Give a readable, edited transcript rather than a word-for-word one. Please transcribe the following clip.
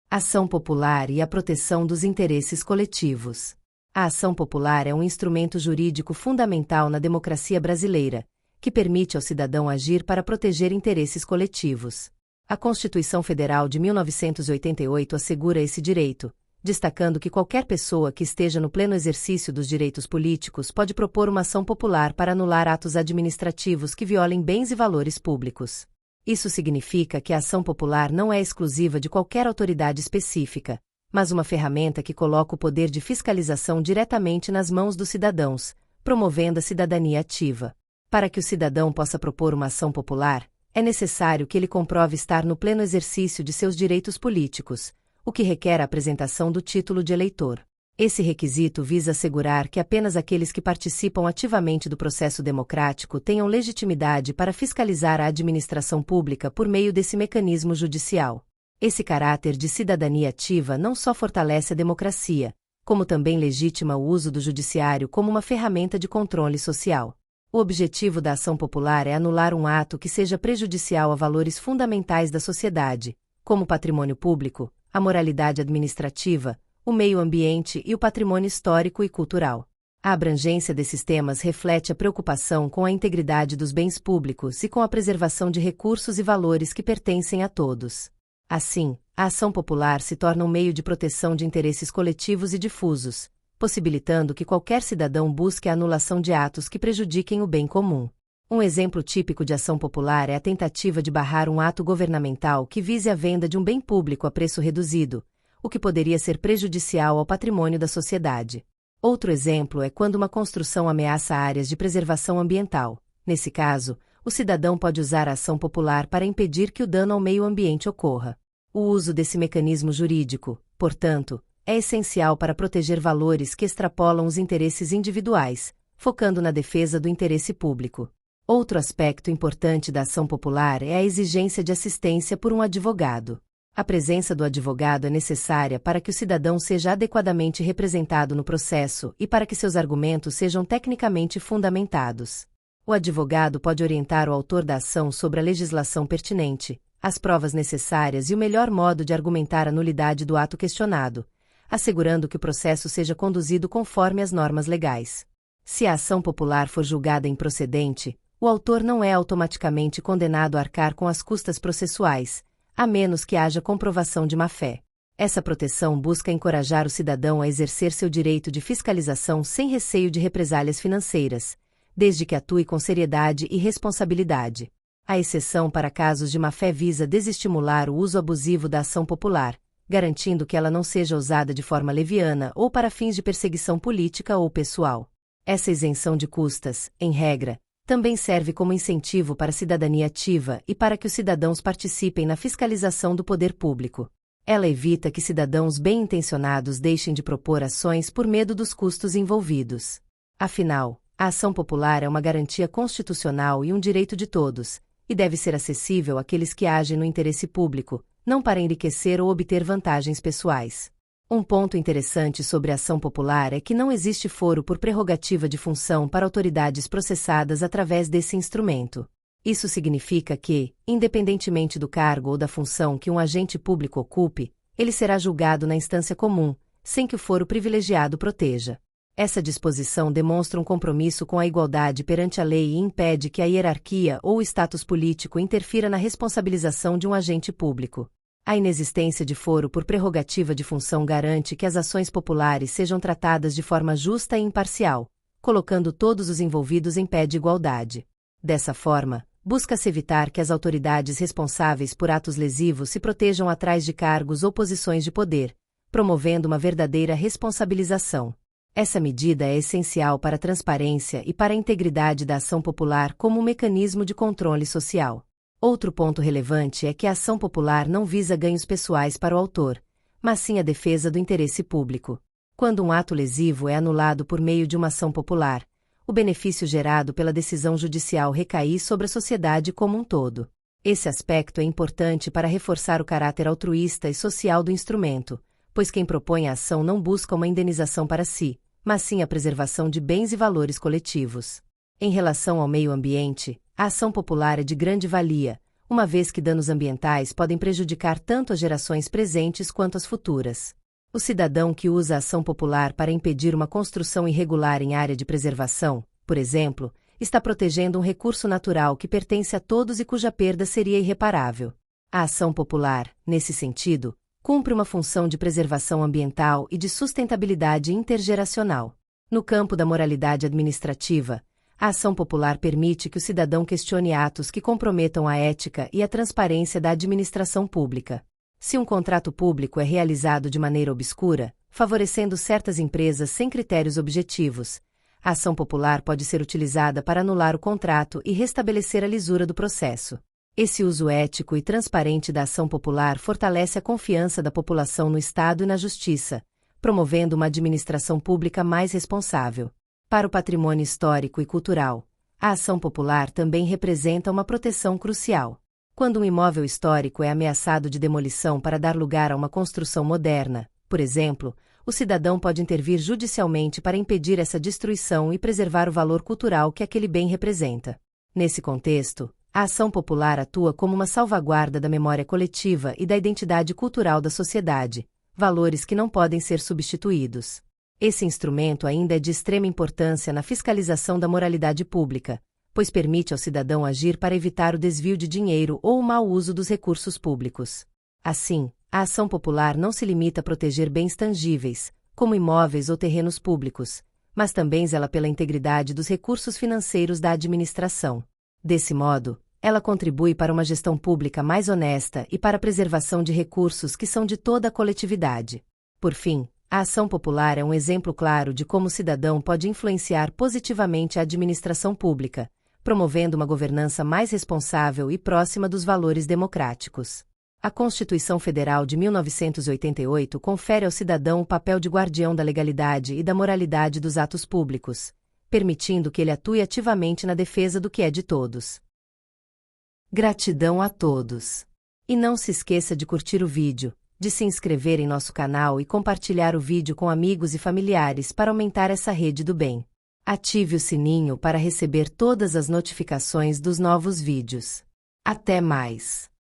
Ação popular e a proteção dos interesses coletivos. A ação popular é um instrumento jurídico fundamental na democracia brasileira, que permite ao cidadão agir para proteger interesses coletivos. A Constituição Federal de 1988 assegura esse direito, destacando que qualquer pessoa que esteja no pleno exercício dos direitos políticos pode propor uma ação popular para anular atos administrativos que violem bens e valores públicos. Isso significa que a ação popular não é exclusiva de qualquer autoridade específica, mas uma ferramenta que coloca o poder de fiscalização diretamente nas mãos dos cidadãos, promovendo a cidadania ativa. Para que o cidadão possa propor uma ação popular, é necessário que ele comprove estar no pleno exercício de seus direitos políticos, o que requer a apresentação do título de eleitor. Esse requisito visa assegurar que apenas aqueles que participam ativamente do processo democrático tenham legitimidade para fiscalizar a administração pública por meio desse mecanismo judicial. Esse caráter de cidadania ativa não só fortalece a democracia, como também legitima o uso do judiciário como uma ferramenta de controle social. O objetivo da ação popular é anular um ato que seja prejudicial a valores fundamentais da sociedade, como o patrimônio público, a moralidade administrativa, o meio ambiente e o patrimônio histórico e cultural. A abrangência desses temas reflete a preocupação com a integridade dos bens públicos e com a preservação de recursos e valores que pertencem a todos. Assim, a ação popular se torna um meio de proteção de interesses coletivos e difusos, possibilitando que qualquer cidadão busque a anulação de atos que prejudiquem o bem comum. Um exemplo típico de ação popular é a tentativa de barrar um ato governamental que vise a venda de um bem público a preço reduzido, o que poderia ser prejudicial ao patrimônio da sociedade. Outro exemplo é quando uma construção ameaça áreas de preservação ambiental. Nesse caso, o cidadão pode usar a ação popular para impedir que o dano ao meio ambiente ocorra. O uso desse mecanismo jurídico, portanto, é essencial para proteger valores que extrapolam os interesses individuais, focando na defesa do interesse público. Outro aspecto importante da ação popular é a exigência de assistência por um advogado. A presença do advogado é necessária para que o cidadão seja adequadamente representado no processo e para que seus argumentos sejam tecnicamente fundamentados. O advogado pode orientar o autor da ação sobre a legislação pertinente, as provas necessárias e o melhor modo de argumentar a nulidade do ato questionado, assegurando que o processo seja conduzido conforme as normas legais. Se a ação popular for julgada improcedente, o autor não é automaticamente condenado a arcar com as custas processuais, a menos que haja comprovação de má-fé. Essa proteção busca encorajar o cidadão a exercer seu direito de fiscalização sem receio de represálias financeiras, desde que atue com seriedade e responsabilidade. A exceção para casos de má-fé visa desestimular o uso abusivo da ação popular, garantindo que ela não seja usada de forma leviana ou para fins de perseguição política ou pessoal. Essa isenção de custas, em regra, também serve como incentivo para a cidadania ativa e para que os cidadãos participem na fiscalização do poder público. Ela evita que cidadãos bem-intencionados deixem de propor ações por medo dos custos envolvidos. Afinal, a ação popular é uma garantia constitucional e um direito de todos, e deve ser acessível àqueles que agem no interesse público, não para enriquecer ou obter vantagens pessoais. Um ponto interessante sobre a ação popular é que não existe foro por prerrogativa de função para autoridades processadas através desse instrumento. Isso significa que, independentemente do cargo ou da função que um agente público ocupe, ele será julgado na instância comum, sem que o foro privilegiado proteja. Essa disposição demonstra um compromisso com a igualdade perante a lei e impede que a hierarquia ou o status político interfira na responsabilização de um agente público. A inexistência de foro por prerrogativa de função garante que as ações populares sejam tratadas de forma justa e imparcial, colocando todos os envolvidos em pé de igualdade. Dessa forma, busca-se evitar que as autoridades responsáveis por atos lesivos se protejam atrás de cargos ou posições de poder, promovendo uma verdadeira responsabilização. Essa medida é essencial para a transparência e para a integridade da ação popular como um mecanismo de controle social. Outro ponto relevante é que a ação popular não visa ganhos pessoais para o autor, mas sim a defesa do interesse público. Quando um ato lesivo é anulado por meio de uma ação popular, o benefício gerado pela decisão judicial recai sobre a sociedade como um todo. Esse aspecto é importante para reforçar o caráter altruísta e social do instrumento, pois quem propõe a ação não busca uma indenização para si, mas sim a preservação de bens e valores coletivos. Em relação ao meio ambiente, a ação popular é de grande valia, uma vez que danos ambientais podem prejudicar tanto as gerações presentes quanto as futuras. O cidadão que usa a ação popular para impedir uma construção irregular em área de preservação, por exemplo, está protegendo um recurso natural que pertence a todos e cuja perda seria irreparável. A ação popular, nesse sentido, cumpre uma função de preservação ambiental e de sustentabilidade intergeracional. No campo da moralidade administrativa, a ação popular permite que o cidadão questione atos que comprometam a ética e a transparência da administração pública. Se um contrato público é realizado de maneira obscura, favorecendo certas empresas sem critérios objetivos, a ação popular pode ser utilizada para anular o contrato e restabelecer a lisura do processo. Esse uso ético e transparente da ação popular fortalece a confiança da população no Estado e na Justiça, promovendo uma administração pública mais responsável. Para o patrimônio histórico e cultural, a ação popular também representa uma proteção crucial. Quando um imóvel histórico é ameaçado de demolição para dar lugar a uma construção moderna, por exemplo, o cidadão pode intervir judicialmente para impedir essa destruição e preservar o valor cultural que aquele bem representa. Nesse contexto, a ação popular atua como uma salvaguarda da memória coletiva e da identidade cultural da sociedade, valores que não podem ser substituídos. Esse instrumento ainda é de extrema importância na fiscalização da moralidade pública, pois permite ao cidadão agir para evitar o desvio de dinheiro ou o mau uso dos recursos públicos. Assim, a ação popular não se limita a proteger bens tangíveis, como imóveis ou terrenos públicos, mas também zela pela integridade dos recursos financeiros da administração. Desse modo, ela contribui para uma gestão pública mais honesta e para a preservação de recursos que são de toda a coletividade. Por fim, a ação popular é um exemplo claro de como o cidadão pode influenciar positivamente a administração pública, promovendo uma governança mais responsável e próxima dos valores democráticos. A Constituição Federal de 1988 confere ao cidadão o papel de guardião da legalidade e da moralidade dos atos públicos, permitindo que ele atue ativamente na defesa do que é de todos. Gratidão a todos! E não se esqueça de curtir o vídeo, de se inscrever em nosso canal e compartilhar o vídeo com amigos e familiares para aumentar essa rede do bem. Ative o sininho para receber todas as notificações dos novos vídeos. Até mais!